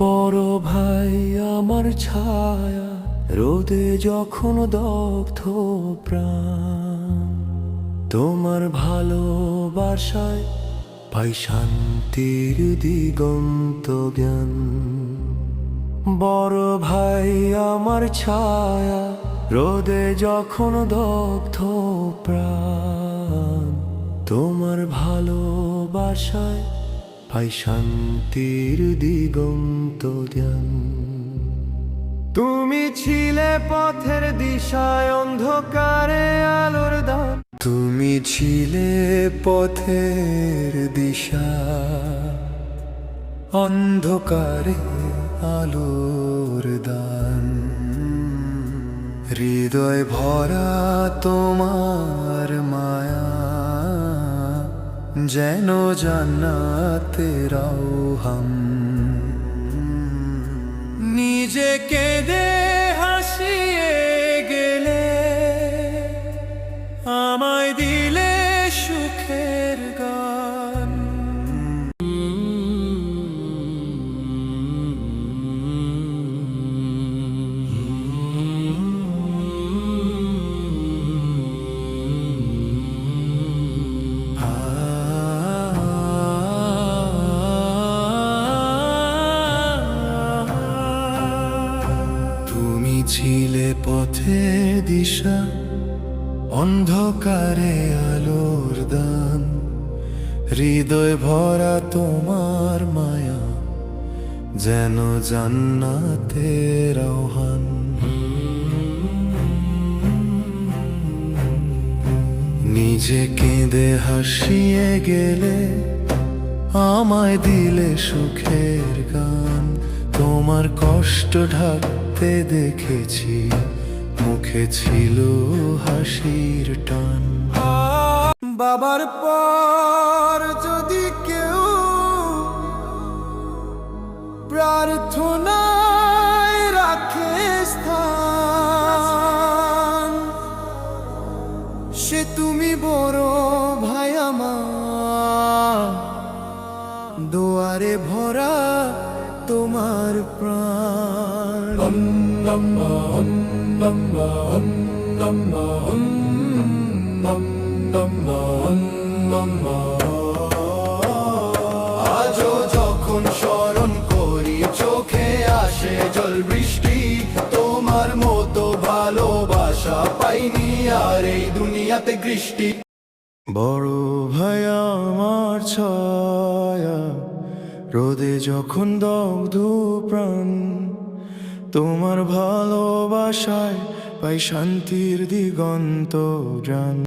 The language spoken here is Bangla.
বড় ভাই আমার ছায়া, রোদে যখন দগ্ধ প্রাণ, তোমার ভালোবাসায় পাই শান্তির দিগন্ত জ্ঞান। বড় ভাই আমার ছায়া, রোদে যখন দগ্ধ প্রাণ, তোমার ভালোবাসায় পাই শান্তির দিগন্ত জ্ঞান। তুমি ছিলে পথের দিশায়, অন্ধকারে আলোর দান। তুমি ছিলে পথের দিশা, অন্ধকারে আলোর দান। হৃদয় ভরা তোমার মায়া, যেন জান্নাতের আহ্বান। নিজেকে দে হাসিয়ে গেলে, আমায় দিলে সুখের গান। তুমি ছিলে পথের দিশা, অন্ধকারে আলোর দান। হৃদয় ভরা তোমার মায়া, যেন জান্নাতের আহ্বান। নিজে কেঁদে হাসিয়ে গেলে, আমায় দিলে সুখের গান। তোমার কষ্ট ঢাকতে দেখেছি, মুখে ছিল হাসির টান। বাবার পর যদি কেউ প্রার্থনায় রাখে স্থান, সে তুমি বড় ভাই আমার। দুয়ারে ভরা তোমার প্রাণ। আজও যখন স্মরণ করি, চোখে আসে জল বৃষ্টি। তোমার মতো ভালোবাসা পাইনি আর এই দুনিয়াতে দৃষ্টি। বড় ভাই আমার ছায়া, রোদে যখন দগ্ধ প্রাণ, তোমার ভালোবাসায় পাই শান্তির দিগন্ত জ্ঞান।